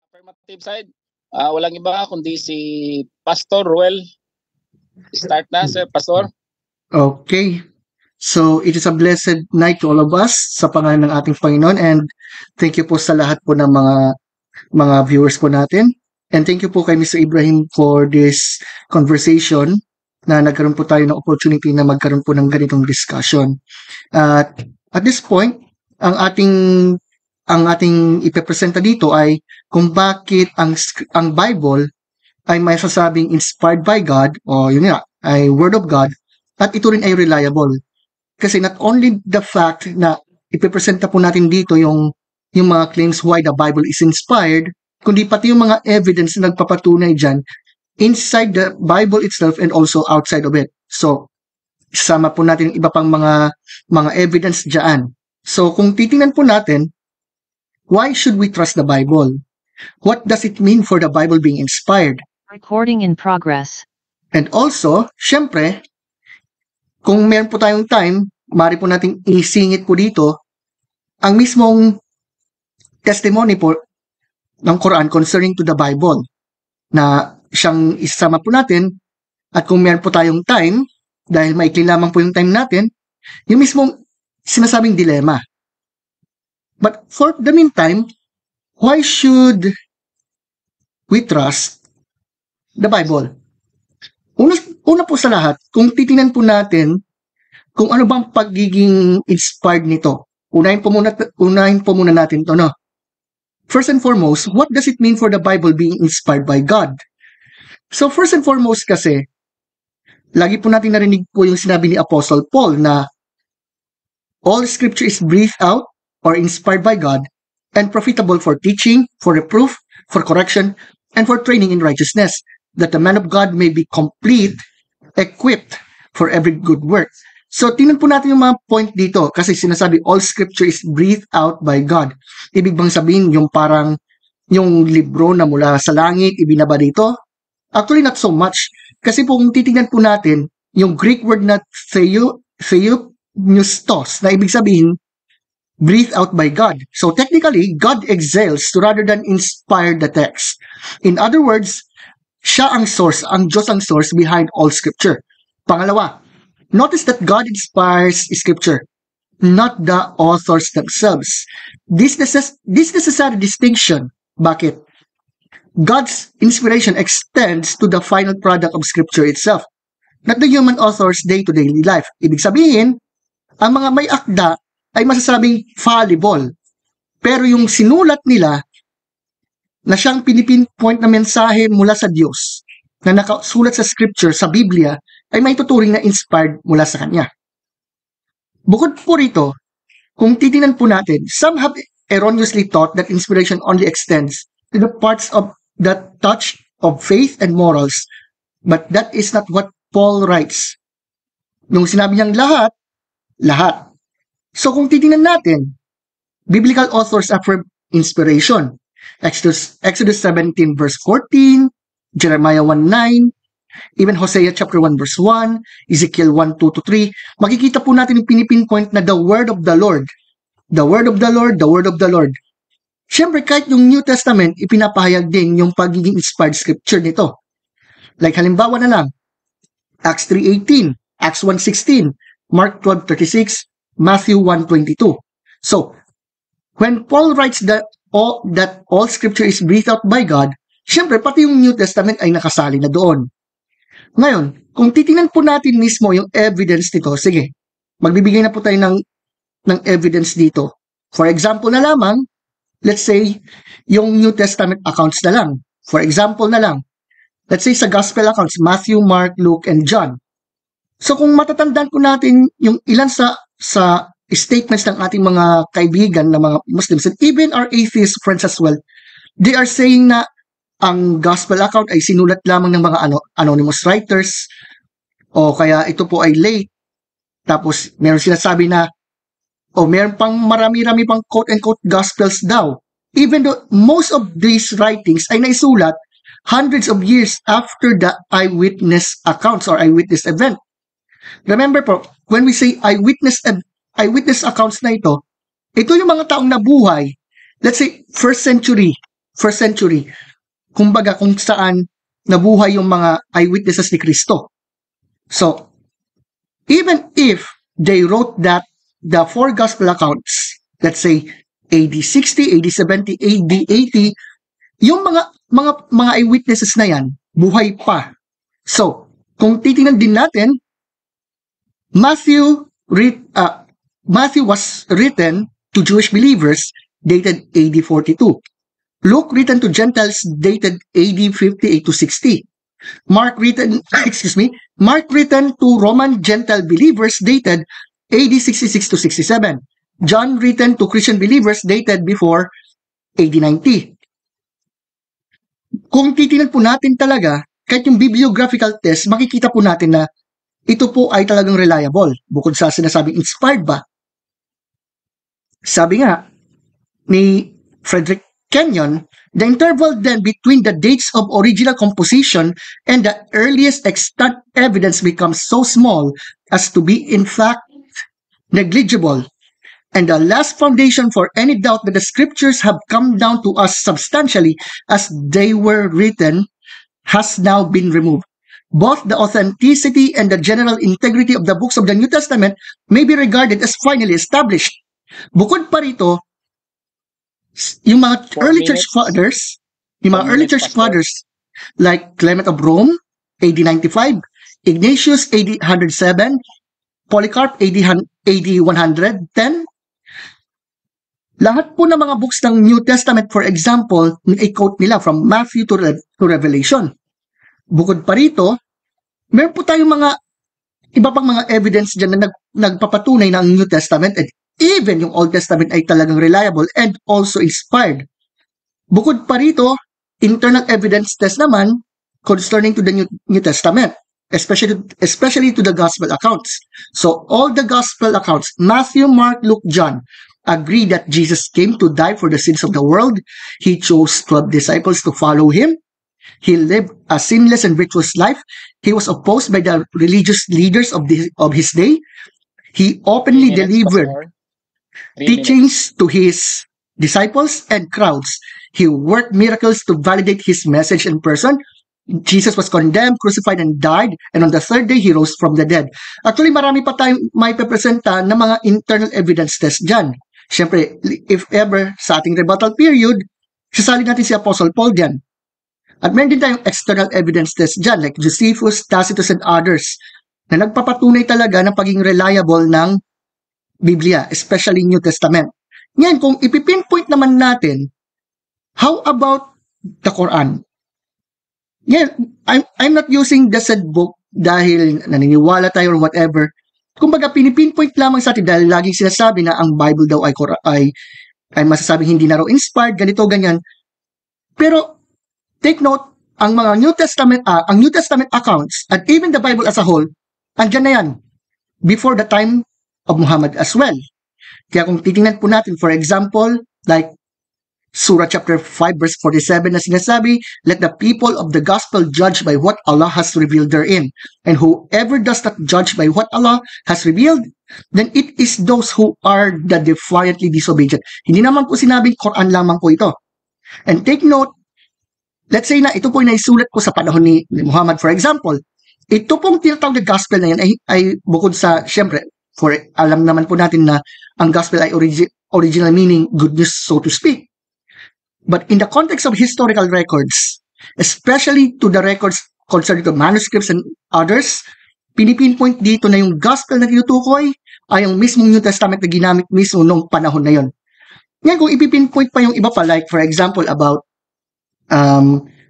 affirmative side. Walang iba kundi si Pastor Ruel. Start na, Sir Pastor. Okay. So, it is a blessed night to all of us sa pangalan ng ating Panginoon, and thank you po sa lahat po ng mga viewers po natin. And thank you po kay Mr. Ibrahim for this conversation na nagkaroon po tayo ng opportunity na magkaroon po ng ganitong discussion. At this point, ang ating ipepresenta dito ay kung bakit ang Bible ay may sasabing inspired by God, o yun nga, ay Word of God, at ito rin ay reliable. Kasi not only the fact na ipipresenta po natin dito yung mga claims why the Bible is inspired, kundi pati yung mga evidence na nagpapatunay dyan inside the Bible itself and also outside of it. So, isama po natin iba pang mga evidence dyan. So, kung titingnan po natin, why should we trust the Bible? What does it mean for the Bible being inspired? Recording in progress. And also, syempre, kung meron po tayong time, maaari po nating isingit po dito ang mismong testimony po ng Quran concerning to the Bible na siyang isama po natin. At kung meron po tayong time, dahil maikli lamang po yung time natin, yung mismong sinasabing dilemma. But for the meantime, why should we trust the Bible? Una po sa lahat, kung titingnan po natin kung ano bang pagiging inspired nito. Unahin po muna natin to, no? First and foremost, what does it mean for the Bible being inspired by God? So first and foremost kasi, lagi po natin narinig po yung sinabi ni Apostle Paul na all scripture is breathed out or inspired by God and profitable for teaching, for reproof, for correction, and for training in righteousness, that the man of God may be complete, equipped for every good work. So, tingnan po natin yung mga point dito kasi sinasabi all scripture is breathed out by God. Ibig bang sabihin yung parang yung libro na mula sa langit ibinaba dito? Actually, not so much. Kasi po kung titingnan po natin yung Greek word na theopneustos na ibig sabihin breathed out by God. So, technically, God exhales rather than inspire the text. In other words, siya ang source, ang Diyos ang source behind all scripture. Pangalawa, notice that God inspires scripture, not the authors themselves. This necessary distinction. Bakit? God's inspiration extends to the final product of scripture itself, not the human author's day-to-day life. Ibig sabihin, ang mga may akda ay masasabing fallible. Pero yung sinulat nila na siyang pinipinpoint na mensahe mula sa Diyos na nakasulat sa scripture, sa Biblia, ay may tuturing na inspired mula sa Kanya. Bukod po rito, kung titingnan po natin, some have erroneously thought that inspiration only extends to the parts of that touch of faith and morals, but that is not what Paul writes. Nung sinabi niyang lahat. So kung titingnan natin, biblical authors affirm inspiration. Exodus 17 verse 14, Jeremiah 1:9, even Hosea chapter 1 verse 1, Ezekiel 1:2-3, makikita po natin yung pinipinpoint na the word of the Lord. The word of the Lord, the word of the Lord. Siyempre, kahit yung New Testament, ipinapahayag din yung pagiging inspired scripture nito. Like halimbawa na lang, Acts 3:18, Acts 1:16, Mark 12:36, Matthew 1:22. So, when Paul writes that all scripture is breathed out by God, siyempre, pati yung New Testament ay nakasali na doon. Ngayon, kung titingnan po natin mismo yung evidence nito, sige, magbibigay na po tayo ng evidence dito. For example na lamang, let's say, yung New Testament accounts na lang. For example na lang, let's say sa Gospel accounts, Matthew, Mark, Luke, and John. So kung matatandaan po natin yung ilan sa statements ng ating mga kaibigan na mga Muslims and even our atheist friends as well, they are saying na ang gospel account ay sinulat lamang ng mga anonymous writers o kaya ito po ay late. Tapos meron sinasabi na meron pang marami-rami pang quote-unquote gospels daw. Even though most of these writings ay naisulat hundreds of years after the eyewitness accounts or eyewitness event. Remember po, when we say eyewitness accounts na ito yung mga taong nabuhay, let's say, 1st century, first century, kumbaga kung saan nabuhay yung mga eyewitnesses ni Kristo. So, even if they wrote that the four gospel accounts, let's say AD 60, AD 70, AD 80, yung mga eyewitnesses na yan, buhay pa. So, kung titingnan din natin, Matthew was written to Jewish believers dated AD 42. Luke written to Gentiles dated AD 58 to 60. Mark written to Roman Gentile believers dated AD 66 to 67. John written to Christian believers dated before AD 90. Kung titingnan po natin talaga, kahit yung bibliographical test, makikita po natin na ito po ay talagang reliable. Bukod sa sinasabing inspired ba? Sabi nga ni Frederick Kenyon, the interval then between the dates of original composition and the earliest extant evidence becomes so small as to be in fact negligible, and the last foundation for any doubt that the scriptures have come down to us substantially as they were written has now been removed. Both the authenticity and the general integrity of the books of the New Testament may be regarded as finally established. Bukod pa rito, yung mga early church fathers like Clement of Rome, AD 95, Ignatius, AD 107, Polycarp, AD 110, lahat po ng mga books ng New Testament, for example, i-quote nila from Matthew to Revelation. Bukod pa rito, meron po tayong mga iba pang mga evidence dyan na nagpapatunay ng New Testament and even yung Old Testament ay talagang reliable and also inspired. Bukod pa rito, internal evidence test naman concerning to the New Testament, especially to the gospel accounts. So all the gospel accounts, Matthew, Mark, Luke, John, agree that Jesus came to die for the sins of the world. He chose 12 disciples to follow him. He lived a sinless and virtuous life. He was opposed by the religious leaders of his day. He openly delivered teachings to his disciples and crowds. He worked miracles to validate his message in person. Jesus was condemned, crucified, and died, and on the third day, he rose from the dead. Actually, marami pa tayong may pepresenta na mga internal evidence test dyan. Siyempre, if ever, sa ating rebuttal period, sasali natin si Apostle Paul dyan. At meron din tayong external evidence test dyan, like Josephus, Tacitus, and others, na nagpapatunay talaga ng pagiging reliable ng Biblia, especially New Testament. Ngayon, kung ipipinpoint naman natin, how about the Quran? Ngayon, I'm not using the said book dahil naniniwala tayo or whatever. Kumbaga, pinipinpoint lamang sa atin dahil laging sinasabi na ang Bible daw ay masasabing hindi na raw inspired, ganito, ganyan. Pero, take note, ang mga New Testament accounts at even the Bible as a whole, andyan na yan before the time of Muhammad as well. Kaya kung titingnan po natin, for example, like Surah chapter 5 verse 47 na sinasabi, let the people of the gospel judge by what Allah has revealed therein. And whoever does not judge by what Allah has revealed, then it is those who are the defiantly disobedient. Hindi naman po sinabing Quran lamang po ito. And take note, let's say na ito po ay naisulat ko sa panahon ni Muhammad, for example. Ito pong tinatawag na gospel na yan ay bukod sa, syempre, alam naman po natin na ang gospel ay original meaning good news, so to speak. But in the context of historical records, especially to the records concerning to manuscripts and others, pinipinpoint dito na yung gospel na tinutukoy ay yung mismong New Testament na ginamit mismo nung panahon na yon. Ngayon, kung ipipinpoint pa yung iba pa, like for example, about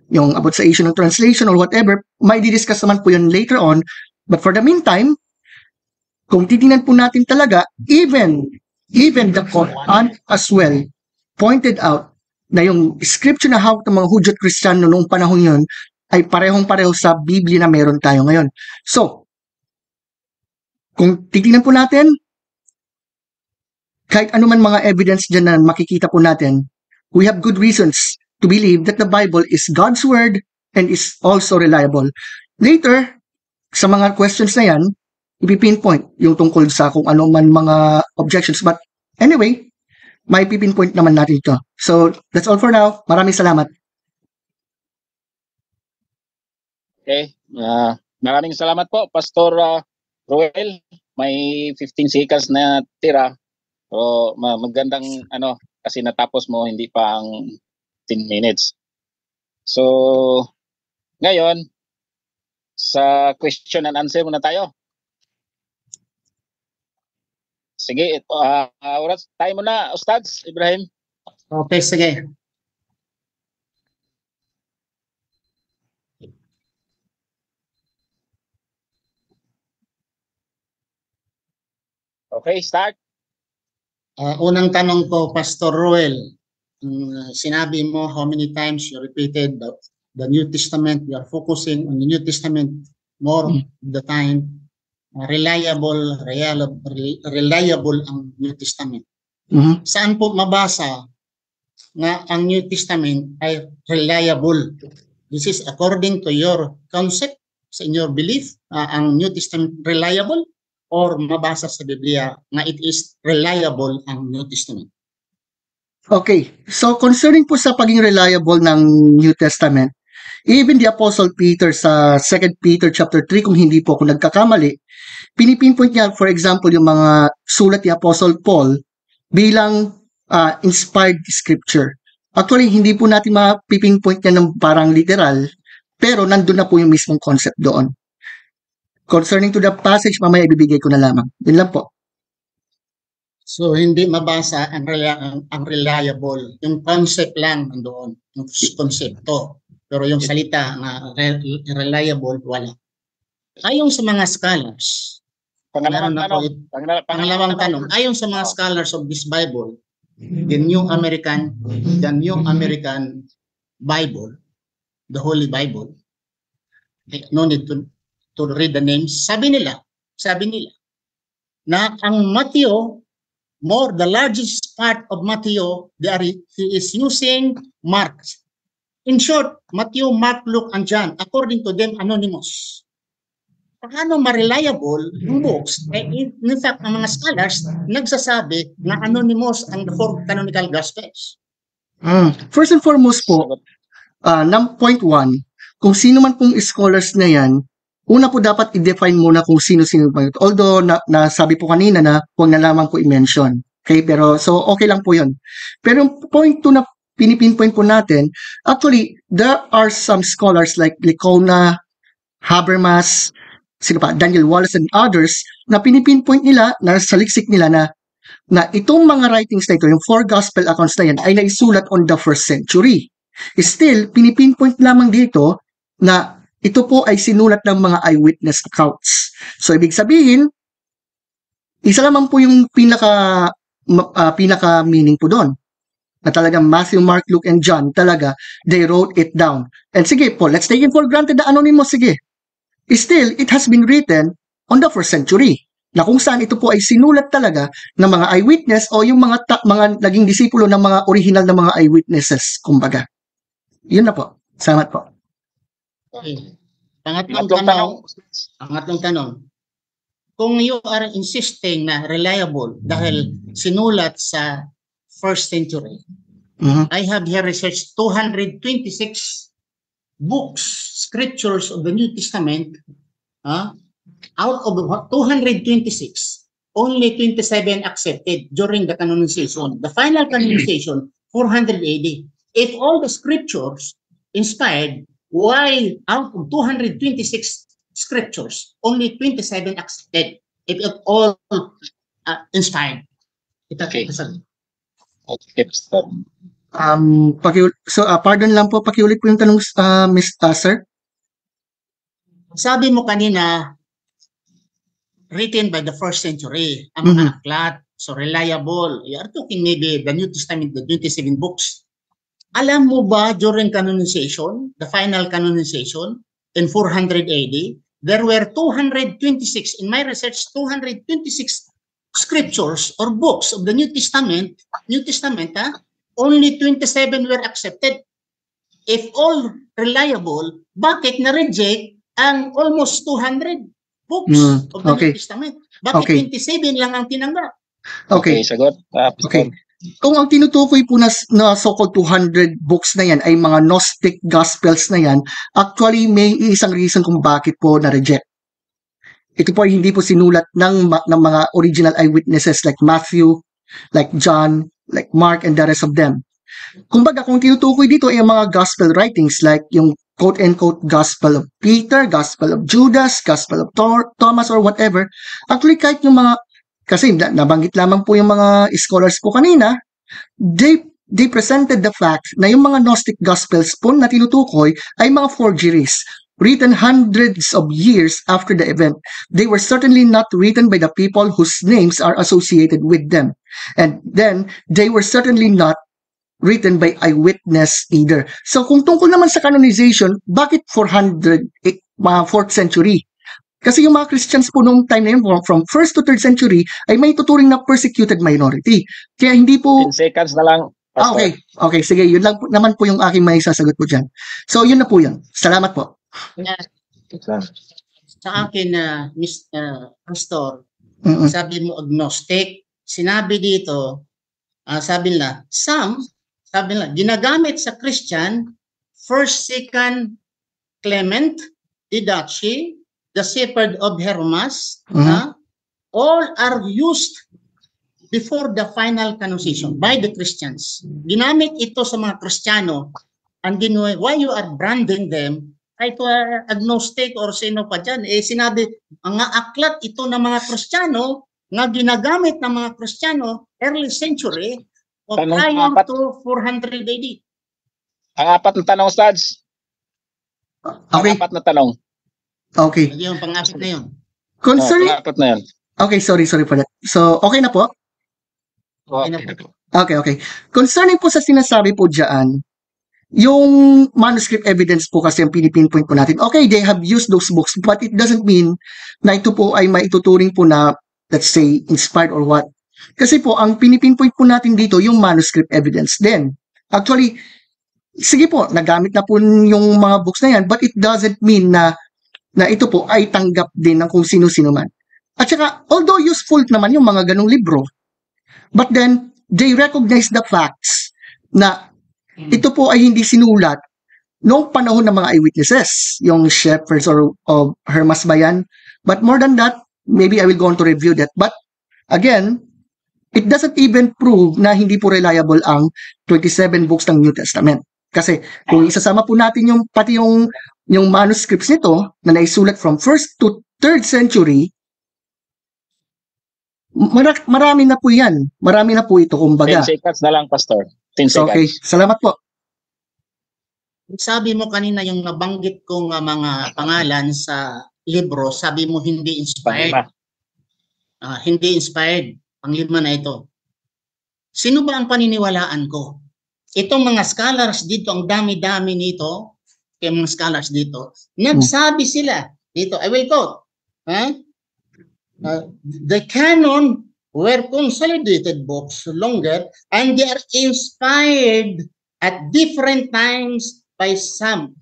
yung about sa issue ng translation or whatever, may di-discuss naman po yun later on. But for the meantime, kung titingnan po natin talaga, even the Quran as well pointed out na yung scripture na hawak ng mga Hudyo at Kristiyano noong panahon yun ay parehong-pareho sa Biblia na meron tayo ngayon. So, kung titingnan po natin, kahit anuman mga evidence dyan na makikita po natin, we have good reasons to believe that the Bible is God's Word and is also reliable. Later, sa mga questions na yan, ipipinpoint yung tungkol sa kung ano man mga objections. But anyway, may pipinpoint naman natin ito. So, that's all for now. Maraming salamat. Okay. Maraming salamat po, Pastor Roel. May 15 seconds na tira. So, magandang kasi natapos mo hindi pa ang 10 minutes. So, ngayon, sa question and answer muna tayo. Sige, oras tayo muna, Ustads Ibrahim. Okay, sige. Okay, start. Unang tanong ko, Pastor Roel, sinabi mo how many times you repeated the New Testament. You are focusing on the New Testament more of the time. Reliable ang New Testament. Saan po mabasa na ang New Testament ay reliable? This is according to your concept, in your belief, ang New Testament reliable, or mabasa sa Biblia na it is reliable ang New Testament? Okay, so concerning po sa pagiging reliable ng New Testament, even the Apostle Peter sa 2 Peter chapter 3, kung hindi po ako nagkakamali, pinipinpoint niya, for example, yung mga sulat ni Apostle Paul bilang inspired scripture. Actually, hindi po natin mapipinpoint niya ng parang literal, pero nandun na po yung mismong concept doon. Concerning to the passage, mamaya ibibigay ko na lamang. Yun lang po. So, hindi mabasa ang reliable. Yung concept lang nandoon, yung konsepto. Pero yung salita na reliable, wala. Ayon sa mga scholars, pangalawang tanong, ayon sa mga scholars of this Bible, the New American Bible, the Holy Bible, no need to read the names. Sabi nila na ang Matthew, the largest part of Matthew, he is using Mark. In short, Matthew, Mark, Luke, and John, according to them, anonymous. Paano ma-reliable yung books? In fact, ang mga scholars nagsasabi na anonymous ang the four canonical Gospels. First and foremost po, point 1, kung sino man pong scholars na yan, una po dapat i-define muna kung sino-sino pa yun. Although, nasabi po kanina na huwag na lamang po i-mention. Okay, pero so okay lang po yun. Pero yung point 2 na pinipinpoint po natin, actually, there are some scholars like Licona, Habermas, Daniel Wallace and others, na pinipinpoint nila, na saliksik nila na itong mga writings na ito, yung 4 gospel accounts na yan, ay naisulat on the 1st century. Still, pinipinpoint lamang dito na ito po ay sinulat ng mga eyewitness accounts. So, ibig sabihin, isa lamang po yung pinaka meaning po doon. Na talagang Matthew, Mark, Luke, and John, talaga, they wrote it down. And sige po, let's take it for granted na anonymous, sige. Still, it has been written on the 1st century. Na kung saan ito po ay sinulat talaga ng mga eyewitness o yung mga naging disipulo ng mga original na mga eyewitnesses, kumbaga. Yun na po. Salamat po. Okay. Pangatlong tanong. Kung you are insisting na reliable dahil sinulat sa 1st century, I have here researched 226 books, scriptures of the New Testament. Out of 226, only 27 accepted during the canonization. The final canonization, 400 AD. If all the scriptures inspired, why out of 226 scriptures, only 27 accepted? If it all inspired. Okay. Pardon lang po, pakiulit po yung tanong, sir. Sabi mo kanina, written by the 1st century, ang mga aklat, so reliable. You are talking maybe the New Testament, the 27 books. Alam mo ba during canonization, the final canonization in 400 AD, there were 226, in my research, 226 scriptures or books of the New Testament, only 27 were accepted. If all reliable, bakit na-reject ang almost 200 books of the New Testament? Bakit 27 lang ang tinanggap? Okay, sagot. Okay. kung ang tinutukoy po na so-called 200 books na yan ay mga Gnostic Gospels na yan, actually may isang reason kung bakit po na-reject. Ito po ay hindi po sinulat ng mga original eyewitnesses like Matthew, like John, like Mark, and the rest of them. Kumbaga, kung tinutukoy dito ay ang mga gospel writings like yung quote-unquote Gospel of Peter, Gospel of Judas, Gospel of Thomas, or whatever, actually kahit yung mga, kasi nabanggit lamang po yung mga scholars po kanina, they presented the fact na yung mga Gnostic Gospels po na tinutukoy ay mga forgeries, written hundreds of years after the event. They were certainly not written by the people whose names are associated with them. And then, they were certainly not written by eyewitness either. So kung tungkol naman sa canonization, bakit 4th century? Kasi yung mga Christians po noong time na yun, from 1st to 3rd century, ay may tuturing na persecuted minority. Kaya hindi po... 10 seconds na lang. Okay, sige, yun lang naman po yung aking may sasagot po dyan. So yun na po yun. Salamat po. Sa akin, Pastor, sabi mo agnostic, sinabi dito, sabi nila, ginagamit sa Christian, 1st, 2nd Clement, Didache, the Shepherd of Hermas, all are used before the final canonization by the Christians. Ginamit ito sa mga Kristiyano, and then why you are branding them, ay ito agnostic or sino pa dyan, sinabi, mga aklat ito ng mga Kristiyano na ginagamit ng mga Kristiyano early century o prior to 400 AD. Ang apat na tanong, Stads. Okay. Ang apat na tanong. Okay. Yung pang-apat na yun. Concerning... Pang-apat na yun. Okay, sorry for that. So, okay na po? Okay. Concerning po sa sinasabi po dyan, yung manuscript evidence po kasi ang pinipinpoint po natin. Okay, they have used those books, but it doesn't mean na ito po ay maituturing po na, let's say, inspired or what. Kasi po, ang pinipinpoint po natin dito, yung manuscript evidence din. Actually, sige po, nagamit na po yung mga books na yan, but it doesn't mean na ito po ay tanggap din ng kung sino-sino man. At saka, although useful naman yung mga ganong libro, but then, they recognize the facts na ito po ay hindi sinulat noong panahon ng mga eyewitnesses, yung shepherds or Hermas ba yan? But more than that, maybe I will go on to review that. But again, it doesn't even prove na hindi po reliable ang 27 books ng New Testament. Kasi kung isasama po natin pati yung manuscripts nito na naisulat from 1st to 3rd century, marami na po yan. Marami na po ito, kumbaga. 10 seconds na lang, Pastor. 10 seconds. Okay, salamat po. Sabi mo kanina yung nabanggit kong mga pangalan sa libro, sabi mo hindi inspired. Hindi inspired. Panglima na ito. Sino ba ang paniniwalaan ko? Itong mga scholars dito, ang dami-dami nito, kaya mga scholars dito, nagsabi sila dito, I will quote, the canon were consolidated books longer and they are inspired at different times by some.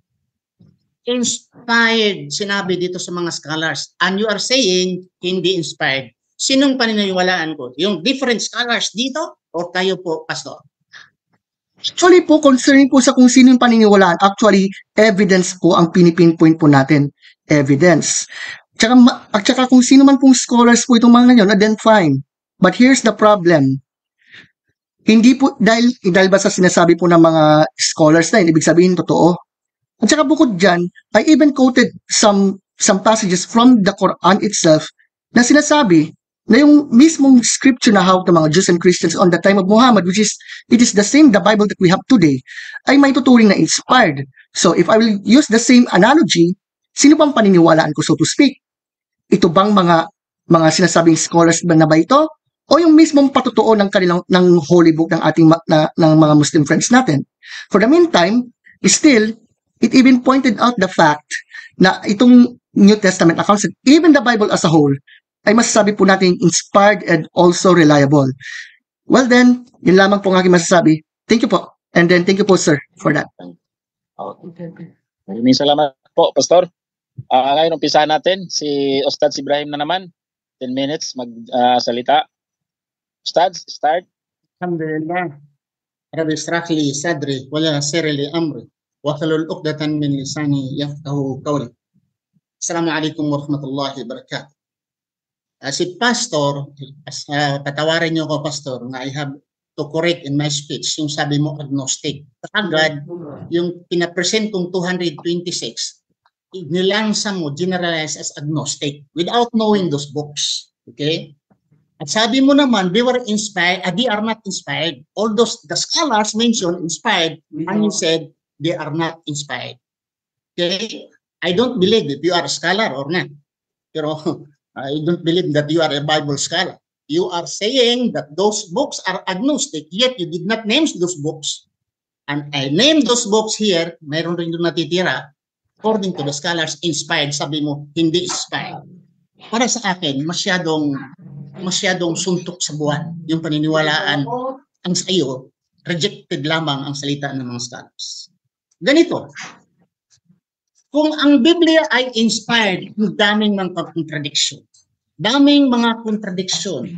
Inspired, sinabi dito sa mga scholars. And you are saying, hindi inspired. Sinong paniniwalaan ko? Yung different scholars dito o kayo po, Pastor? Actually po, concerning po sa kung sino yung paniniwalaan, actually, evidence po ang pinipinpoint po natin. Evidence. At saka kung sino man pong scholars po itong mga yun, then fine. But here's the problem. Hindi po, dahil ba sa sinasabi po ng mga scholars na yun, ibig sabihin totoo. At saka bukod dyan, I even quoted some passages from the Quran itself na sinasabi na yung mismong scripture na hawak ng mga Jews and Christians on the time of Muhammad, it is the same, the Bible that we have today, ay may tuturing na inspired. So if I will use the same analogy, sino bang paniniwalaan ko, so to speak? Ito bang mga sinasabing scholars ba na ba ito? O yung mismong patutuo ng holy book ng ating ng mga Muslim friends natin? For the meantime, still, it even pointed out the fact na itong New Testament accounts, even the Bible as a whole, ay masasabi po natin inspired and also reliable. Well then, yun lamang po ang aking masasabi. Thank you po. And then thank you po, sir, for that. Maraming salamat po, Pastor. Ngayon, umpisahan natin. Si Ustad Ibrahim na naman. 10 minutes magsalita. Ustad, start. Alhamdulillah. رب اشرح لي صدري ويسر لي امري واحلل عقدة من لساني يفقهوا قولي. Assalamu alaikum warahmatullahi wabarakatuh. Si Pastor, patawarin niyo ko Pastor, na I have to correct in my speech yung sabi mo agnostic. Agad, yung pinapresent kong 226, nilansa mo, generalize as agnostic without knowing those books. Okay? At sabi mo naman, they were inspired, they are not inspired. All those, the scholars mentioned inspired, and you said they are not inspired. Okay? I don't believe if you are a scholar or not. Pero I don't believe that you are a Bible scholar. You are saying that those books are agnostic, yet you did not name those books. And I named those books here, mayroon rin doon natitira, according to the scholars, inspired. Sabi mo, hindi inspired. Para sa akin, masyadong suntok sa buwan yung paniniwalaan ang sa iyo, rejected lamang ang salita ng mga scholars. Ganito, kung ang Biblia ay inspired, daming mga contradiction. Daming mga contradiction.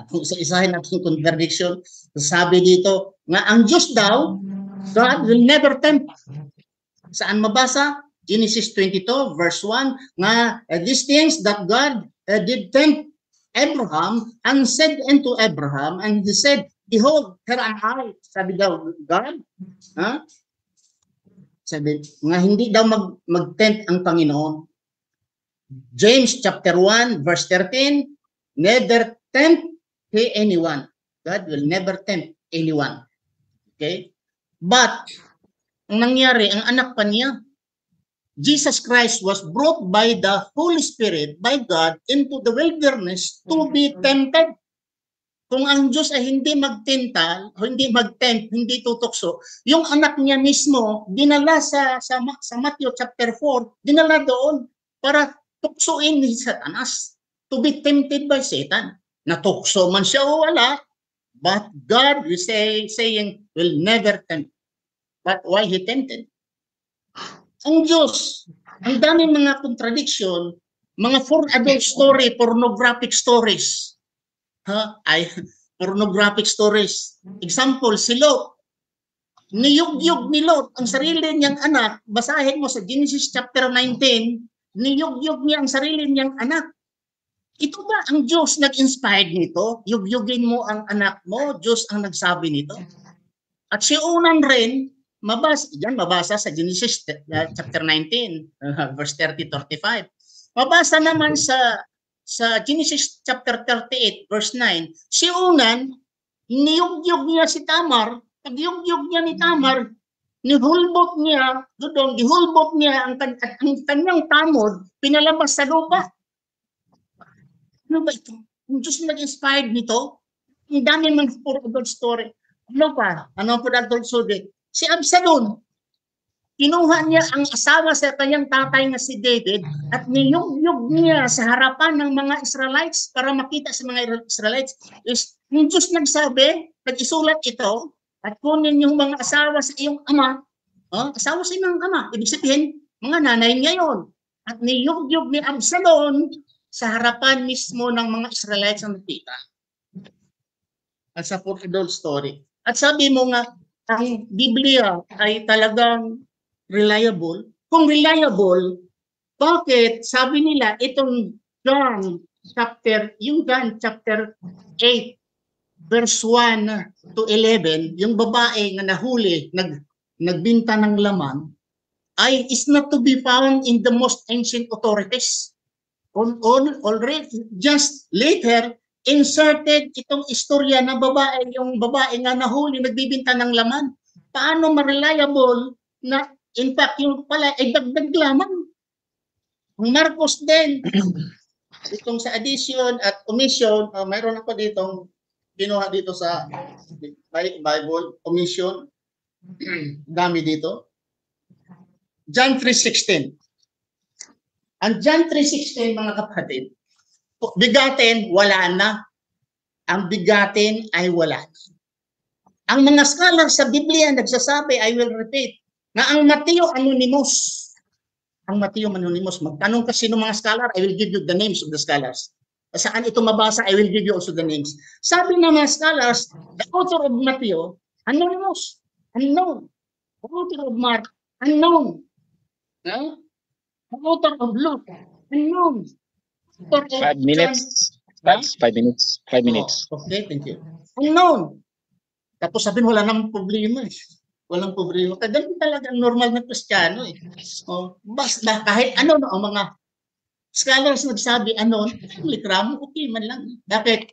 Kung isa-isahin natin yung contradiction, sabi dito, nga ang Diyos daw, God will never tempt. Saan mabasa? Genesis 22 verse 1, nga these things that God did tempt Abraham and said unto Abraham, and he said, behold, here am I. Sabi daw, God, sabi, nga hindi daw mag-tempt ang Panginoon. James chapter 1 verse 13, never tempt anyone. God will never tempt anyone. Okay? But, ang nangyari, ang anak pa niya, Jesus Christ was brought by the Holy Spirit, by God, into the wilderness to be tempted. Kung ang Diyos ay hindi magtintal, hindi mag-tempt, hindi tutukso, yung anak niya mismo, dinala sa Matthew chapter 4, dinala doon para tuksuin ni Satanas, to be tempted by Satan. Natukso man siya o wala, but God is saying, will never tempt. But why He tempted? Ang Diyos, ang daming mga contradiction, mga for adult story, pornographic stories. Pornographic stories. Example, si Lot. Niyugyug ni Lot ang sarili niyang anak. Basahin mo sa Genesis chapter 19, niyugyug niya ang sarili niyang anak. Ito ba ang Diyos nag-inspired nito? Yugyugin mo ang anak mo, Diyos ang nagsabi nito. At si Onan rin, mabasa sa Genesis chapter 19, verse 30-35. Mabasa naman sa Genesis chapter 38, verse 9. Si Onan, niyugyug niya si Tamar. Pag yugyug niya ni Tamar, gihulbot niya ang kanyang tamod, pinalabas sa lupa. Ano ba ito? Yung Diyos nag-inspired nito? Ang dami man for adult story. Ano pa? Ano for adult story? Si Absalom, kinuha niya ang asawa sa kanyang tatay na si David at niyugyug niya sa harapan ng mga Israelites para makita sa mga Israelites. Yung Diyos nagsabi, nag-isulat ito, at kunin yung mga asawa sa iyong ama, asawa sa iyong ama, ibig sabihin, mga nanay niya yun. At niyugyug ni Absalom sa harapan mismo ng mga Israelites na nakita. At sa for adult story. At sabi mo nga, ang Biblia ay talagang reliable. Kung reliable, bakit sabi nila itong John chapter 8 verse 1 to 11, yung babae na nahuli, nagbinta ng laman, is not to be found in the most ancient authorities. Already, just later, inserted itong istorya na yung babae nga nahuli, nagbibinta ng laman. Paano ma-reliable na, in fact, yung pala ay dagdag lamang. Ang Marcos din, itong sa addition at omission, mayroon ako ditong kinuha dito sa Bible, omission, dami dito. John 3:16. Ang John 3:16, mga kapatid, bigatin, wala na. Ang bigatin ay wala na. Ang mga scholar sa Biblia nagsasabi, I will repeat, na ang Mateo Anonymous, magtanong ka sino mga scholar, I will give you the names of the scholars. saan ito mabasa, I will give you also the names. Sabi ng mga scholars, the author of Matthew, anonymous, unknown. The author of Mark, unknown. The author of Luke, unknown. 5 minutes. That's 5 minutes. 5 minutes. Oh, okay, thank you. Unknown. Tapos sabihin, wala namang problema. Walang problema. Ganun talaga ang normal na Kristiyano. Oh, basta kahit ano no, ang mga scholars nagsabi, ano, likramo, okay man lang. Bakit?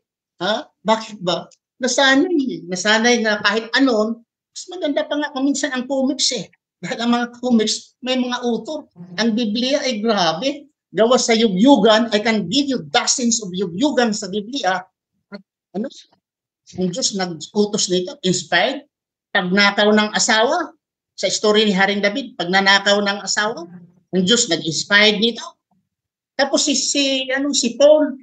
Bakit ba? Nasanay na kahit ano, mas maganda pa nga minsan ang comics eh. Dahil ang mga comics, may mga author. Ang Biblia ay grabe. Gawa sa yugyugan, I can give you dozens of yugyugan sa Biblia. At ano? Ang Diyos nag-utos nito, inspired. Pagnakaw ng asawa, sa story ni Haring David, pagnanakaw ng asawa, ang Diyos nag-inspired nito. Tapos si Paul,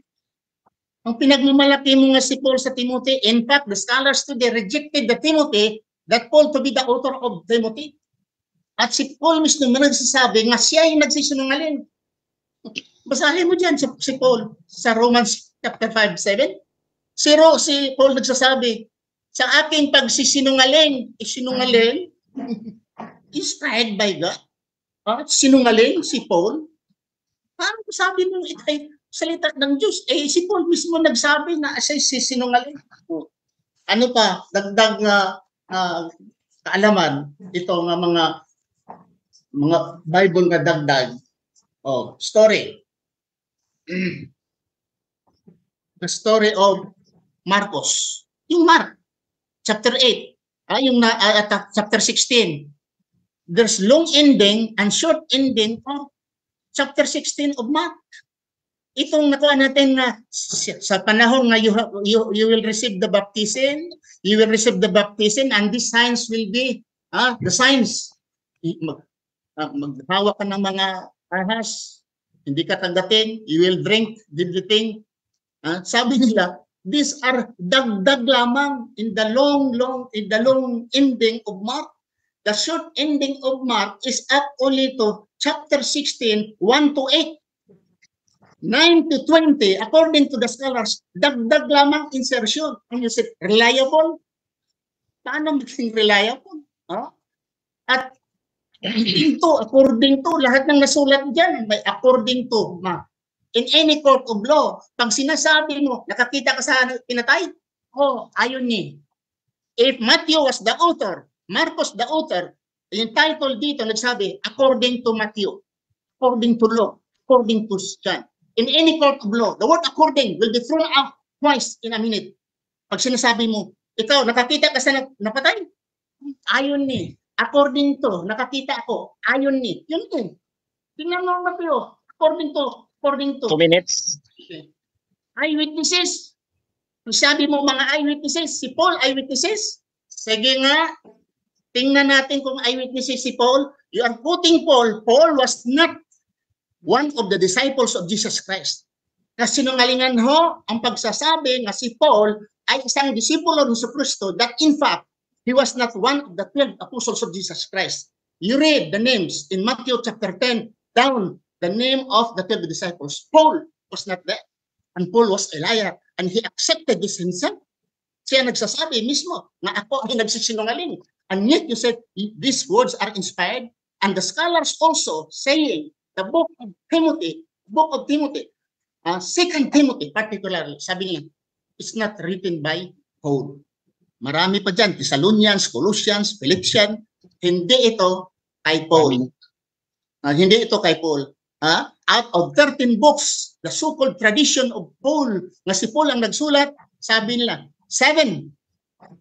ang pinagmamalaki mo nga si Paul sa Timothy, in fact, the scholars today rejected the Timothy, that Paul to be the author of Timothy. At si Paul mismo nagsasabi nga siya yung nagsisinungaling. Basahin mo dyan si Paul sa Romans chapter 5:7. Si Paul nagsasabi, sa aking pagsisinungaling, sinungaling, inspired by God. Sinungaling si Paul. Parang sabi mo, ito salita ng Diyos. Si Paul mismo nagsabi na siya sinungaling. Ano pa, dagdag na kaalaman, ito nga mga Bible na dagdag. Story. The story of Marcos. Yung Mark, chapter 8, chapter 16. There's long ending and short ending of chapter 16 of Mark. Itong nakuha natin na sa panahon na you will receive the baptism, and these signs will be, the signs, maghawak ka ng mga ahas, hindi ka tanggapin, you will drink everything. Sabi nila, these are dagdag lamang in the long ending of Mark. The short ending of Mark is up only to chapter 16, 1 to 8. 9 to 20, according to the scholars, dagdag lamang insertion. And you said, reliable? Paano maging reliable? At according to, lahat ng nasulat dyan, may according to, in any court of law, pag sinasabi mo, nakakita ka sa pinatay, ayon niya. If Matthew was the author, Marcos the author, yung title dito nagsabi, according to Matthew, according to law, according to John. In any court of law, the word according will be thrown out twice in a minute. Pag sinasabi mo, ikaw, nakakita ka sa napatay? Ayon ni. According to, nakakita ako. Ayon ni. Yun to. Tingnan mo Matthew. According to. 2 minutes. Okay. Eyewitnesses. Kung sabi mo mga eyewitnesses, si Paul eyewitnesses. Sige nga, tingnan natin kung eyewitnesses si Paul. You are putting Paul. Paul was not one of the disciples of Jesus Christ. Kasi sinungalingan ho ang pagsasabi nga si Paul ay isang disipulo ng Kristo that in fact, he was not one of the 12 apostles of Jesus Christ. You read the names in Matthew chapter 10 down, the name of the 12 disciples. Paul was not there. And Paul was a liar. And he accepted this himself. Siya nagsasabi mismo na ako ay nagsisinungaling. And yet you said, these words are inspired. And the scholars also saying, the book of Timothy, 2 Timothy particularly, sabi niya, it's not written by Paul. Marami pa dyan, Thessalonians, Colossians, Philippians, hindi ito kay Paul. Hindi ito kay Paul. Out of 13 books, the so-called tradition of Paul, na si Paul ang nagsulat, sabi nila, 7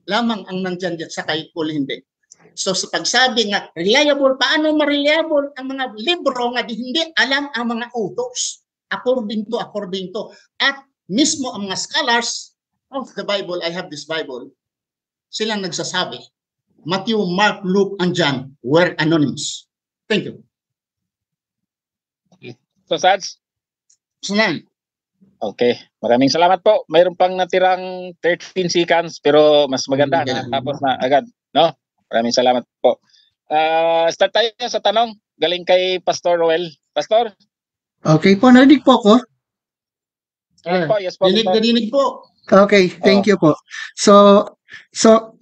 lamang ang nandyan dyan, sa kay Paul hindi. So sa pagsabi nga, reliable, paano ma-reliable ang mga libro nga di hindi alam ang mga utos? According to. At mismo ang mga scholars of the Bible, I have this Bible, silang nagsasabi, Matthew, Mark, Luke, and John were anonymous. Thank you. So, Sads? Sunan. Okay. Maraming salamat po. Mayroon pang natirang 13 seconds pero mas maganda na tapos na agad. No? Maraming salamat po. Start tayo sa tanong. Galing kay Pastor Roel. Pastor? Okay po, narinig po ako. Yes po, Dinig na dinig po. Okay, thank you po. So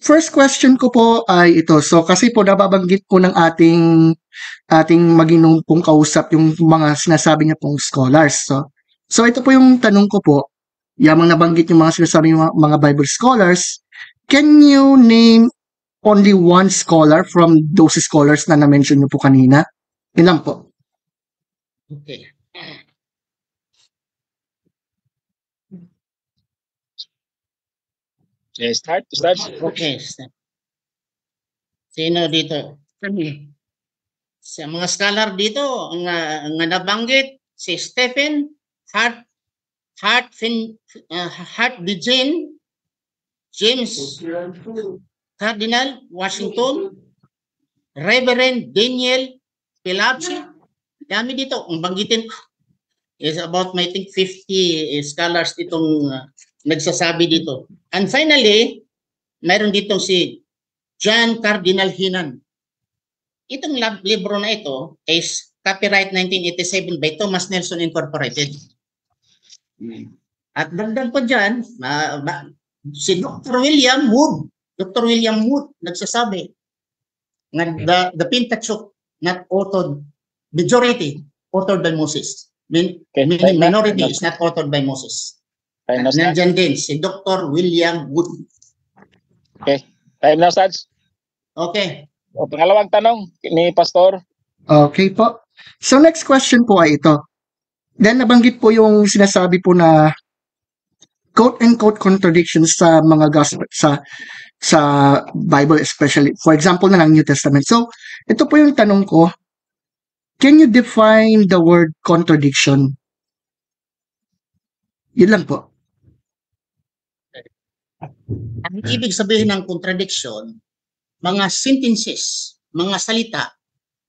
first question ko po ay ito. So kasi po nababanggit po ng ating maginumpong kausap yung mga sinasabi niya pong scholars. So ito po yung tanong ko po. Yamang nabanggit yung mga sinasabi ng mga Bible scholars. Can you name only one scholar from those scholars na na-mention niyo po kanina? Yun lang po. Okay. Start. Okay. Sino dito? Sa mga scholar dito, ang nabanggit, si Stephen Hart Degen, James Cardinal Washington, Reverend Daniel Pilachi. Dami dito. Ang banggitin is about, I think, 50 scholars ditong nagsasabi dito. And finally, mayroon ditong si John Cardinal Hinan. Itong libro na ito is copyright 1987 by Thomas Nelson Incorporated. At dagdag pa dyan, si Dr. William Wood nagsasabi na the Pentateuch not authored, majority authored by Moses. Meaning minority is not authored by Moses. Nandiyan din si Dr. William Wood. Okay. Time now, Sarge. Okay. O, pangalawang tanong ni Pastor. Okay po. So next question po ay ito. Then nabanggit po yung sinasabi po na quote-unquote contradictions sa mga gospel, sa Bible especially. For example na ng New Testament. So ito po yung tanong ko. Can you define the word contradiction? Yun lang po. Ang ibig sabihin ng contradiction, mga sentences, mga salita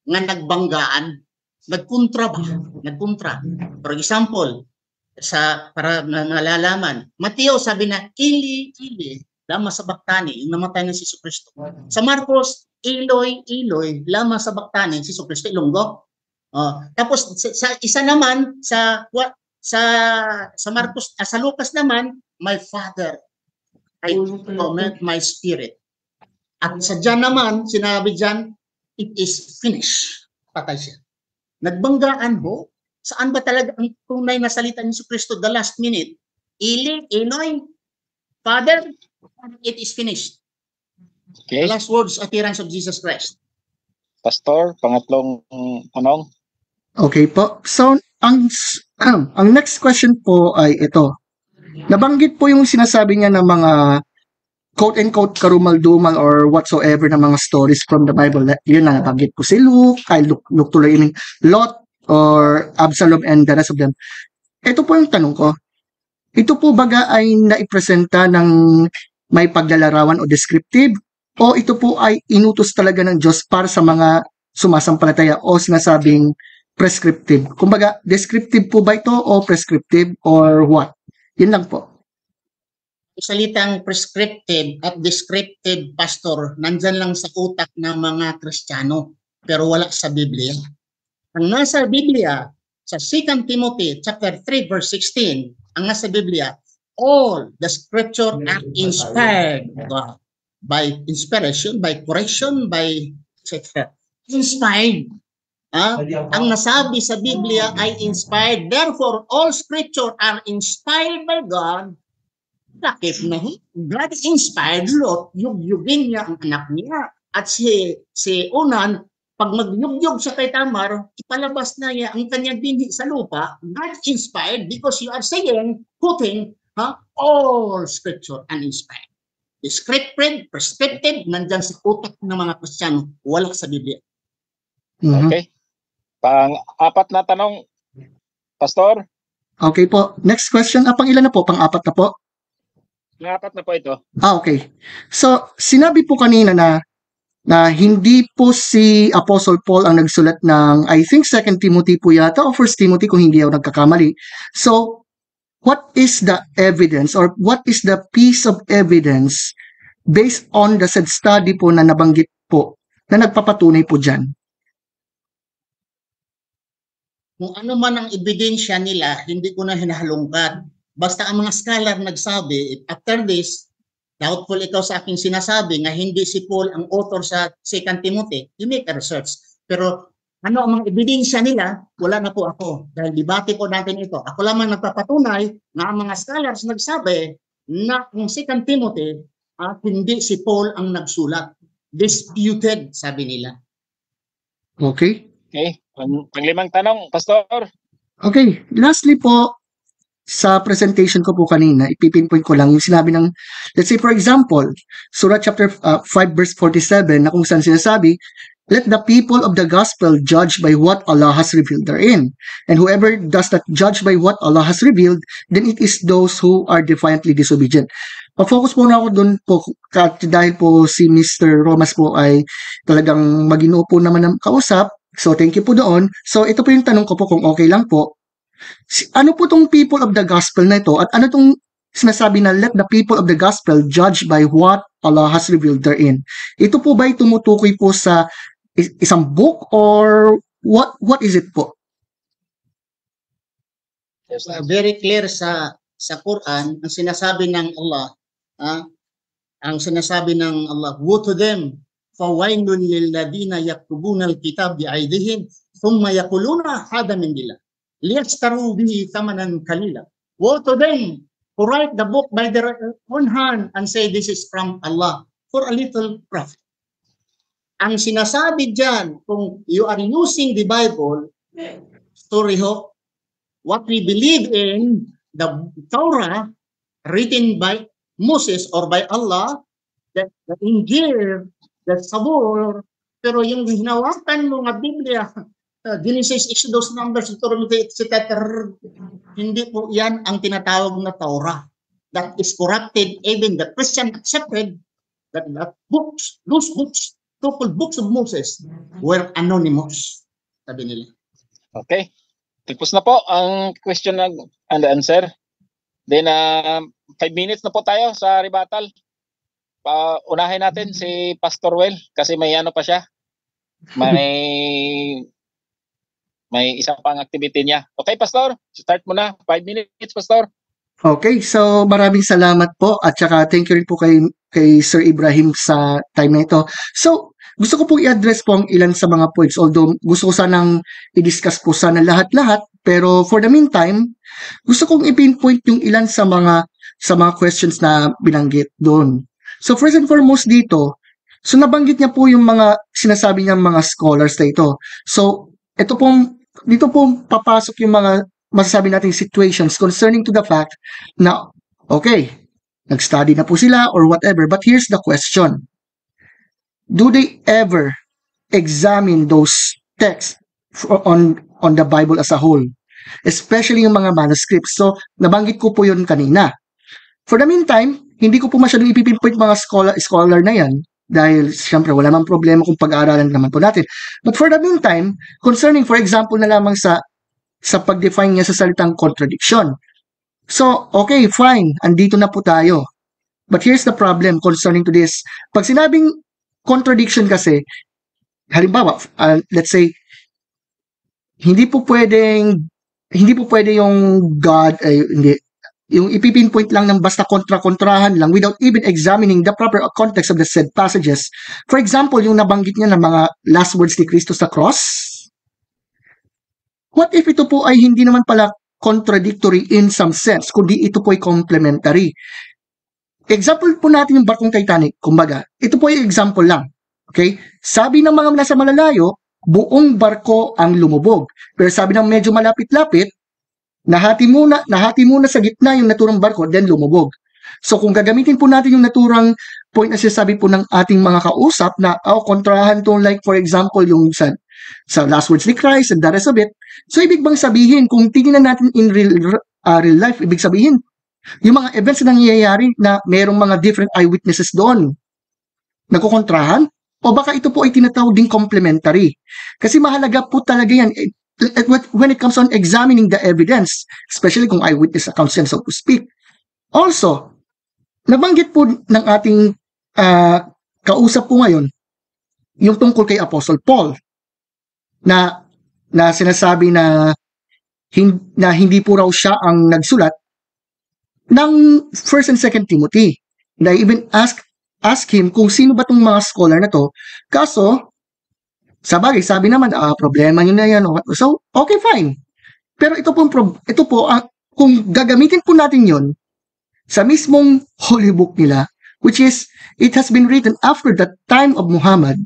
nga nagbanggaan, nagkontra. For example, para malalaman, Mateo sabi na, Ili, lama sa baktani, yung namatay ng si Jesucristo. Sa Marcos, Eloy, lama sa baktani, si Jesucristo, ilunggo. Tapos sa isa naman, sa Marcos, sa Lucas naman, my Father, I command my spirit. At sa John naman, sinabi John, it is finished. Patay siya. Nagbanggaan ho. Saan ba talaga ang tunay na salita ni Jesucristo the last minute? Eloy, Father, it is finished. Okay. The last words, appearance of Jesus Christ. Pastor, pangatlong tanong. Okay po. So ang next question po ay ito. Nabanggit po yung sinasabi niya ng mga quote-unquote karumal-dumal or whatsoever na mga stories from the Bible. Yun na, nabanggit po si Luke tuloy yung Lot or Absalom and the rest of them. Ito po yung tanong ko. Ito po baga ay naipresenta ng may paglalarawan o descriptive o ito po ay inutos talaga ng Diyos para sa mga sumasampalataya o sinasabing prescriptive? Kumbaga, descriptive po ba ito o prescriptive or what? Yun lang po. Salitang prescriptive at descriptive, Pastor, nandyan lang sa utak ng mga Kristiyano, pero wala sa Biblia. Ang nasa Biblia, sa 2 Timothy chapter 3 verse 16, ang nasa Biblia, all the scripture are inspired by inspiration, by correction, by etc. Inspired. Ang nasabi sa Biblia ay inspired. Therefore, all scripture are inspired by God. Bakit na? God inspired Lot, yugyugin niya ang anak niya. At si Onan, pag magyugyug siya kay Tamar, ipalabas na niya ang kanyang binhi sa lupa. God inspired because you are saying, putting all scripture uninspired. Descriptive, prescriptive, nandyan sa utak ng mga Kristiyano, wala sa Biblia. Okay. Pang-apat na tanong, Pastor. Okay po. Next question. Pang-ilan na po? Pang-apat na po? Pang-apat na po ito. Okay. So, sinabi po kanina na hindi po si Apostle Paul ang nagsulat ng, I think, 2 Timothy po yata o 1 Timothy kung hindi ako nagkakamali. So, what is the evidence or what is the piece of evidence based on the said study po na nabanggit po na nagpapatunay po dyan? Kung ano man ang ebidensya nila, hindi ko na hinahalungkat. basta ang mga scholar nagsabi, after this, doubtful ikaw sa aking sinasabi nga hindi si Paul ang author sa 2 Timothy, you make a research. Pero ano ang mga ebidensya nila, wala na po ako. Dahil debate po natin ito. Ako lamang nagpapatunay na ang mga scholars nagsabi na ang 2 Timothy at hindi si Paul ang nagsulat. Disputed, sabi nila. Okay. Okay. Panglimang tanong, Pastor. Okay. Lastly po, sa presentation ko po kanina, ipipinpoint ko lang yung sinabi ng, let's say for example, Surah chapter 5 verse 47 na kung saan sinasabi, let the people of the gospel judge by what Allah has revealed therein. And whoever does not judge by what Allah has revealed, then it is those who are defiantly disobedient. Pa-focus po na ako doon po dahil po si Mr. Romas po ay talagang maginoo po naman ng kausap. So thank you po doon. So ito po yung tanong ko po kung okay lang po. Ano po tong people of the gospel na ito at ano tong sinasabi na let the people of the gospel judge by what Allah has revealed therein? Ito po ba ay tumutukoy po sa isang book or what is it po? Very clear sa Quran ang sinasabi ng Allah, woe to them fawailun lil ladina yaktubuna alkitab bi aydihim thumma yaquluna hada min dillah liyashtaru bihi thamanan qalila. Woe to them who write the book by their own hand and say this is from Allah for a little profit. Ang sinasabi dyan, kung you are using the Bible, story ho, what we believe in, the Torah written by Moses or by Allah, the Injil, the Sabur, pero yung hinawakan mo nga Biblia, Genesis, Exodus, Numbers, Deuteronomy, etc. Hindi po yan ang tinatawag na Torah. That is corrupted. Even the Christian accepted that those books, so-called books of Moses, were anonymous. Sabi nila. Okay. Tipos na po ang question and answer. Then, 5 minutes na po tayo sa rebuttal. Unahin natin si Pastor Well kasi may ano pa siya. May isa pang activity niya. Okay, Pastor? Start mo na. 5 minutes, Pastor. Okay, so maraming salamat po at saka thank you rin po kay Sir Ibrahim sa time na ito. So, gusto ko pong i-address po ang ilan sa mga points, although gusto ko sanang i-discuss po sana lahat-lahat, pero for the meantime, gusto kong i-pinpoint yung ilan sa mga questions na binanggit doon. So, first and foremost dito, so nabanggit niya po yung mga sinasabi niya mga scholars na ito. So, dito pong papasok yung mga masasabi nating situations concerning to the fact na, okay, nag-study na po sila or whatever, but here's the question. Do they ever examine those texts on the Bible as a whole? Especially yung mga manuscripts. So, nabanggit ko po yun kanina. For the meantime, hindi ko po masyadong ipipinpoint mga scholar na yan dahil siyempre wala mang problema kung pag-aaralan naman po natin. But for the meantime, concerning for example na lamang sa pag-define niya sa salitang contradiction. So, okay, fine, andito na po tayo. But here's the problem concerning to this. Pag sinabing contradiction kasi, halimbawa, let's say, hindi po pwede yung God, yung ipipinpoint lang ng basta kontra-kontrahan lang without even examining the proper context of the said passages. For example, yung nabanggit niya ng mga last words ni Cristo sa cross. What if ito po ay hindi naman pala contradictory in some sense, kundi ito po ay complementary? Example po natin yung barkong Titanic. Kumbaga, ito po ay example lang. Okay? Sabi ng mga nasa malalayo, buong barko ang lumubog. Pero sabi ng medyo malapit-lapit, nahati muna sa gitna yung naturang barko, then lumubog. So kung gagamitin po natin yung naturang point na sinasabi po ng ating mga kausap na kontrahan to like for example yung sa last words ni Christ and the rest of it. So ibig bang sabihin, kung tingnan natin in real life, ibig sabihin, yung mga events na nangyayari na mayroong mga different eyewitnesses doon, nagkukontrahan? O baka ito po ay tinatawag ding complementary? Kasi mahalaga po talaga yan. When it comes on examining the evidence, especially kung eyewitness accounts yan, so to speak. Also, nabanggit po ng ating kausap po ngayon, yung tungkol kay Apostle Paul, na sinasabi na hindi po raw siya ang nagsulat, ng 1st and 2nd Timothy. And I even ask him kung sino ba tong mga scholar na to. Kaso, sabagay, sabi naman, problema nyo na yan. So, okay, fine. Pero ito po, kung gagamitin po natin yon sa mismong holy book nila, which is, it has been written after the time of Muhammad.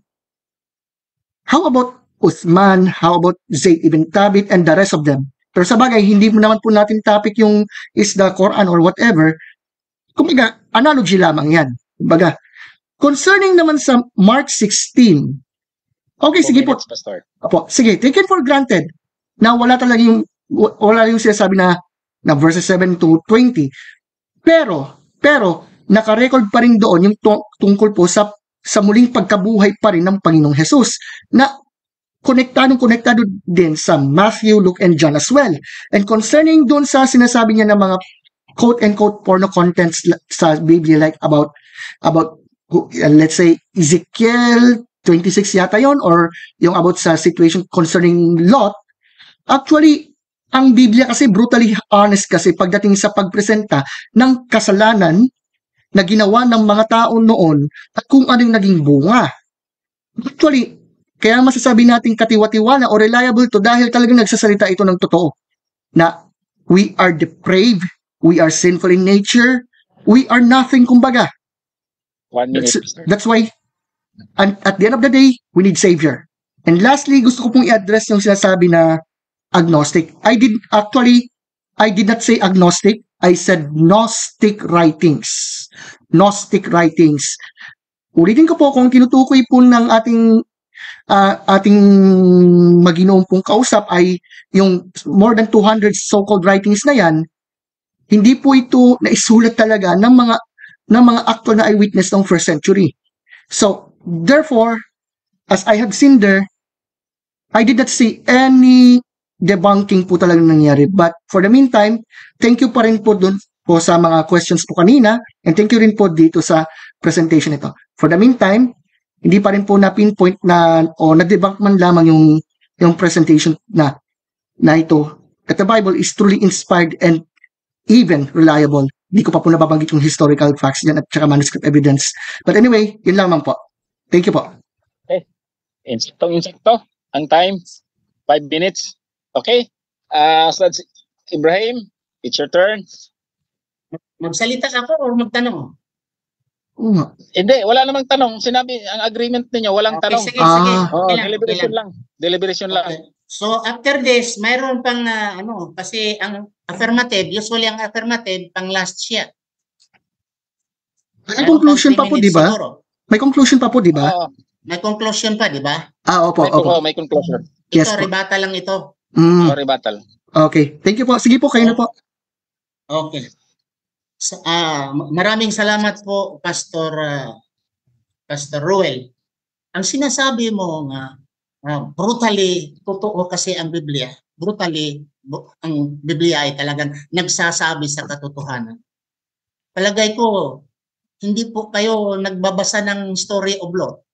How about Uthman? How about Zayd ibn Thabit and the rest of them? Pero sabagay, hindi mo naman po natin topic yung is the Quran or whatever. Kumbaga, analogy lamang yan. Kumbaga, concerning naman sa Mark 16, okay, sige po. Opo, sige, taken for granted na wala yung sinasabi na verses 7 to 20. Pero, naka-record pa rin doon yung tungkol po sa muling pagkabuhay pa rin ng Panginoong Jesus na konektado din sa Matthew, Luke, and John as well. And concerning doon sa sinasabi niya ng mga quote-unquote porno contents sa Biblia, like about let's say, Ezekiel 26 yata yon, or yung about sa situation concerning Lot, actually, ang Biblia kasi brutally honest kasi pagdating sa pagpresenta ng kasalanan na ginawa ng mga tao noon at kung ano yung naging bunga. Actually, kaya masasabi natin katiwa-tiwala o reliable to dahil talagang nagsasalita ito ng totoo na we are depraved, we are sinful in nature, we are nothing, kumbaga. 1 minute. That's why, and at the end of the day, we need Savior. And lastly, gusto ko pong i-address yung sinasabi na agnostic. I did not say agnostic. I said Gnostic writings. Gnostic writings. Ulitin ko po, kung tinutukoy po ng ating maginoong pong kausap ay yung more than 200 so-called writings na yan, hindi po ito naisulat talaga ng mga actual na eyewitness ng 1st century. So, therefore, as I have seen there, I did not see any debunking po talagang nangyari. But for the meantime, thank you pa rin po dun po sa mga questions po kanina, and thank you rin po dito sa presentation ito. For the meantime, hindi pa rin po na-pinpoint na o na-debunk man lamang yung presentation na ito, that the Bible is truly inspired and even reliable. Hindi ko pa po nababanggit yung historical facts dyan at saka manuscript evidence. But anyway, yun lamang po. Thank you po. Okay. Insecto. Ang time, 5 minutes. Okay. So that's Ibrahim, it's your turn. Magsalita ako o magtanong? Hindi, wala namang tanong. Sinabi, ang agreement ninyo, walang tanong. Sige. Deliberation lang. So, after this, mayroon pang, kasi ang affirmative, usually ang affirmative, pang last siya. May conclusion pa po, di ba? May conclusion pa po, di ba? May conclusion pa, di ba? Opo. May conclusion. Yes, ito, rebuttal lang ito. Rebuttal. Okay. Thank you po. Sige po, kayo na po. Okay. Maraming salamat po, Pastor Ruel. Ang sinasabi mo nga, brutally, totoo kasi ang Biblia. Brutally, ang Biblia ay talagang nagsasabi sa katotohanan. Palagay ko, hindi po kayo nagbabasa ng story of Lot.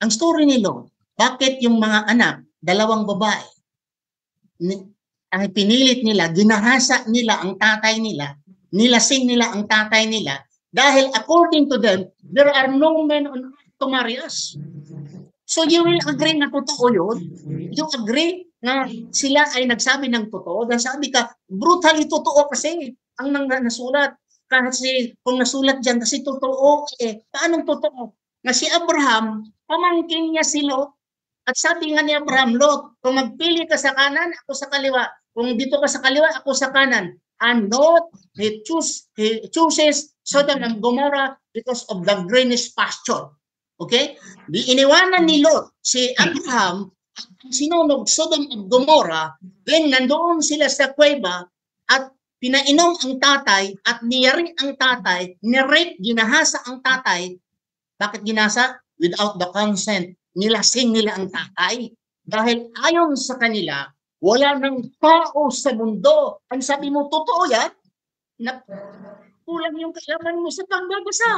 Ang story ni Lot, bakit yung mga anak, 2 babae, ang pinilit nila, ginahasa nila ang tatay nila, nilasing nila ang tatay nila, dahil according to them, there are no men on earth to marry us. So you will agree na totoo yun? You agree na sila ay nagsabi ng totoo? Dahil sabi ka, brutally totoo kasi ang nasulat. Kasi kung nasulat dyan, kasi totoo paanong totoo? Na si Abraham, pamangkin niya si Lot. At sabi nga ni Abraham, Lot, kung magpili ka sa kanan, ako sa kaliwa. Kung dito ka sa kaliwa, ako sa kanan. And Lot, he chooses Sodom and Gomorrah because of the greenish pasture. Okay? Di iniwanan ni Lot si Abraham at sinunog Sodom and Gomorrah, then nandoon sila sa kuweba at pinainom ang tatay at niyari ang tatay, nirape, ginahasa ang tatay. Bakit ginasa? Without the consent. Nilasing nila ang tatay. Dahil ayon sa kanila, wala nang tao sa mundo. Ang sabi mo, totoo yan? Kulang yung kailangan mo sa pagbabasa.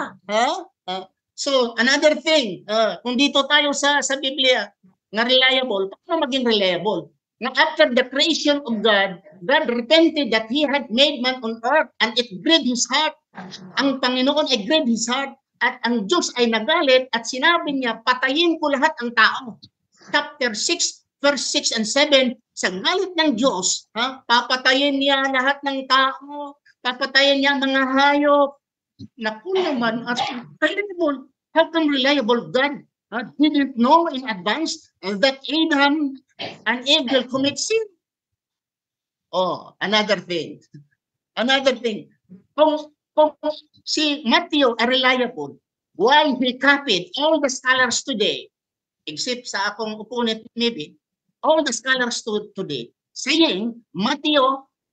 So, another thing, kung dito tayo sa Biblia, na reliable, paano maging reliable? na after the creation of God, God repented that He had made man on earth and it grieved His heart. Ang Panginoon ay grieved His heart at ang Diyos ay nagalit at sinabi niya, patayin ko lahat ang tao. Chapter 6, verse 6 and 7, sa galit ng Diyos, papatayin niya lahat ng tao, papatayin niya mga hayop. Naku naman, as incredible, how come reliable God didn't know in advance that Adam and Eve will commit sin? Oh, another thing. Kung si Matthew are reliable, why he copied all the scholars today, except sa akong opponent maybe, all the scholars today, saying Matthew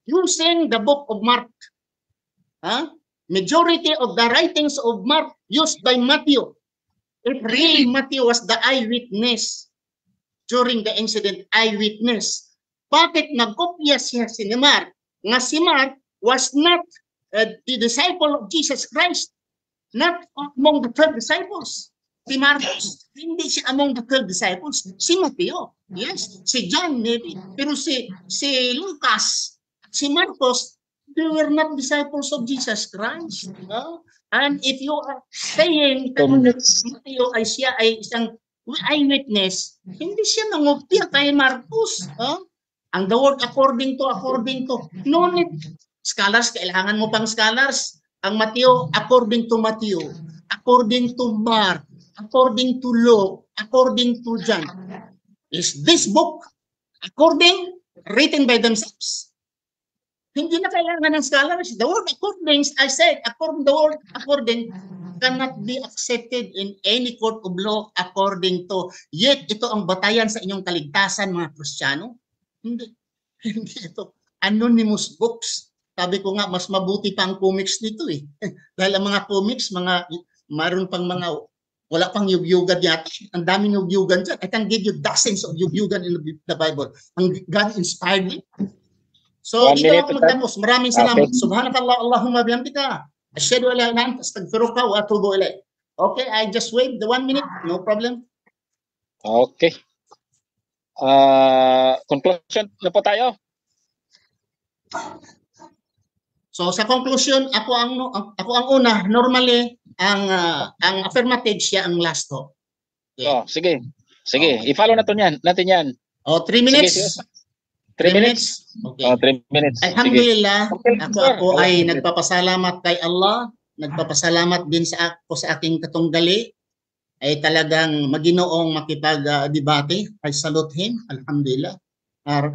using the book of Mark. Majority of the writings of Mark used by Matthew. If really Matthew was the eyewitness during the incident, eyewitness, bakit nagkopya siya si Mark? Nga si Mark was not the disciple of Jesus Christ, not among the 12 disciples. Si Marcos, hindi siya among the 12 disciples. Si Mateo, yes. Si John, maybe. Pero si Lucas, si Marcos, they were not disciples of Jesus Christ. No? And if you are saying that Mateo ay siya ay isang eyewitness, hindi siya mangopya kay Marcos. Ang the word according to, no need. Scholars, kailangan mo pang scholars. Ang Mateo, according to Matthew, according to Mark, according to Luke, according to John. Is this book according, written by themselves? Hindi na kailangan ng scholars. The word according, I said, according the word according cannot be accepted in any court of law according to. Yet, ito ang batayan sa inyong kaligtasan, mga Kristiyano. Hindi. Hindi ito. Anonymous books. Sabi ko nga, mas mabuti pa ang comics nito eh. Dahil ang mga comics, mayroon pang mga, wala pang yugyugan yata. Ang daming yugyugan dyan. I can give you dozens of yugyugan in the Bible. Ang God inspired me. So, ito ako magtapos. Maraming salamat. Okay. Subhanakallah, Allahumma bihamdika. Asyhadu an la ilaha illa anta, astaghfiruka wa atubu ilayk. Okay, I just wait the 1 minute. No problem. Okay. Conclusion na po tayo. So sa conclusion, ako ang una. Normally, ang affirmative siya ang last to. Okay. Sige. Okay. I-follow natin yan. 3 minutes. Sige. 3 minutes. Okay. 3 minutes. Alhamdulillah, okay. ako ay nagpapasalamat kay Allah, nagpapasalamat din sa aking katunggali, ay talagang maginoong makipag-debate. I salute him, alhamdulillah.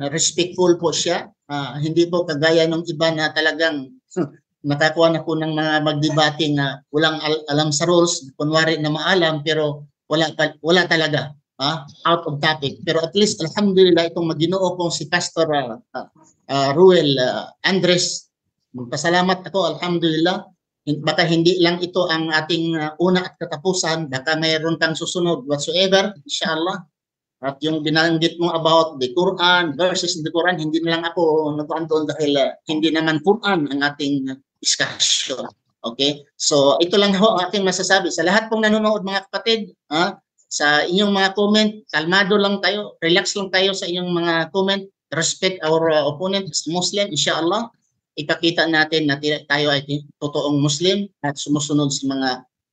Respectful po siya. Hindi po kagaya ng iba na talagang nakakuha na po ng mga magdebate na walang alam sa rules, kunwari na maalam pero wala talaga. Out of topic. Pero at least, alhamdulillah, itong maginoo kong si Pastor Ruel Andres, magpasalamat ako, alhamdulillah. Baka hindi lang ito ang ating una at katapusan, baka mayroon kang susunod whatsoever, inshallah. At yung binanggit mo about the Quran, verses in the Quran, hindi na lang ako nagkuhan dahil hindi naman Quran ang ating discussion. Okay? So, ito lang ho aking masasabi. Sa lahat pong nanonood mga kapatid, sa inyong mga comment, kalmado lang tayo, relax lang tayo sa inyong mga comment, respect our opponent as Muslim, inshallah. Ipakita natin na tayo ay totoong Muslim at sumusunod sa mga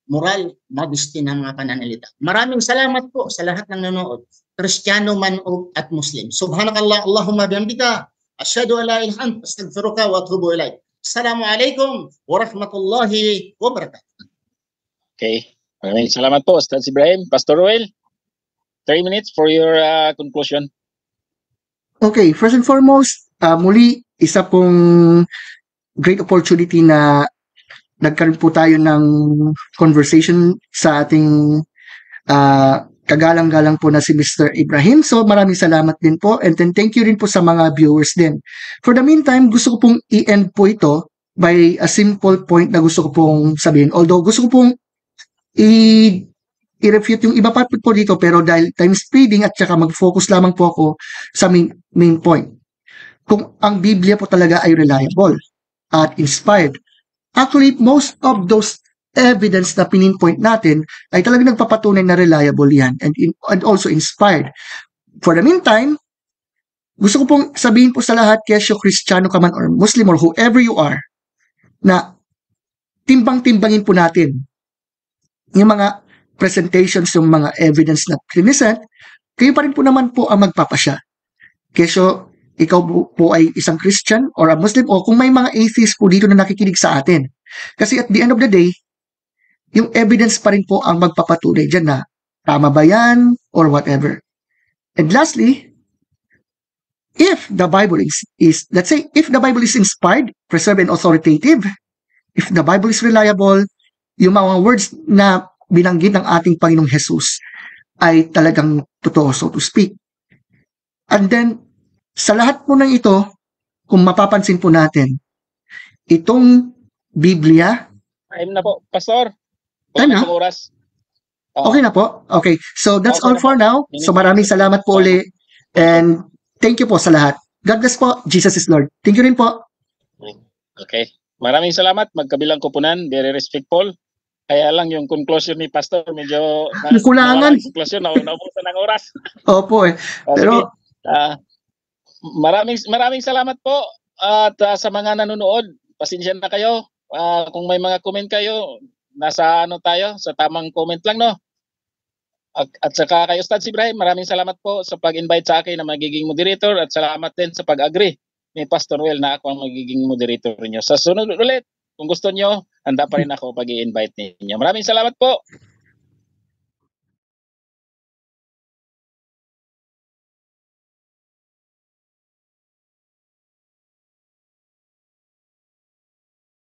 moral, modesty ng mga pananalita. Maraming salamat po sa lahat ng nanonood, Kristiyano man at Muslim. Subhanakallah, Allahumma bihamdika, asyhadu an la ilaha illa anta, astaghfiruka wa atubu ilayk. Assalamualaikum warahmatullahi wabarakatuh. Okay. Maraming salamat po, Ustaz Ibrahim. Pastor Ruel, 3 minutes for your conclusion. Okay, first and foremost, muli, isa pong great opportunity na nagkaroon po tayo ng conversation sa ating kagalang-galang po na si Mr. Ibrahim. So maraming salamat din po, and then thank you rin po sa mga viewers din. For the meantime, gusto ko pong i-end po ito by a simple point na gusto ko pong sabihin. Although gusto ko pong i-refute yung iba pa po dito, pero dahil time speeding at saka mag-focus lamang po ako sa main point. Kung ang Biblia po talaga ay reliable at inspired. Actually, most of those evidence na pininpoint natin ay talagang nagpapatunay na reliable yan and also inspired. For the meantime, Gusto ko pong sabihin po sa lahat, kesyo Kristiyano ka man or Muslim or whoever you are, na timbang-timbangin po natin yung mga presentations, yung mga evidence na present, kayo pa rin po naman po ang magpapasya. Kesyo, ikaw po ay isang Christian or a Muslim o kung may mga atheist po dito na nakikinig sa atin. Kasi at the end of the day, yung evidence pa rin po ang magpapatunay dyan na tama ba yan or whatever. And lastly, if the Bible is, let's say, if the Bible is inspired, preserved, and authoritative, if the Bible is reliable, yung mga words na binanggit ng ating Panginoong Jesus ay talagang totoo, so to speak. And then, sa lahat po ng ito, kung mapapansin po natin, itong Biblia, Time na po, Pastor. Time na? Pang oras. Okay na po? Okay. So, that's Okay all na for po. now. So, maraming salamat po uli. And thank you po sa lahat. God bless po. Jesus is Lord. Thank you rin po. Okay. Maraming salamat. Magkabilang kupunan. Very respectful. Kaya lang yung conclusion ni Pastor, medyo Kulangan. conclusion na naubusan ng oras. Opo eh. Pero, maraming salamat po. At sa mga nanonood, pasensya na kayo. Kung may mga comment kayo, nasa ano tayo, sa tamang comment lang, no? At saka kay Ustad Ibrahim, maraming salamat po sa pag-invite sa akin na magiging moderator at salamat din sa pag-agree ni Pastor Well na ako ang magiging moderator niyo. Sa sunod ulit, kung gusto niyo, handa pa rin ako pag-i-invite ninyo. Maraming salamat po.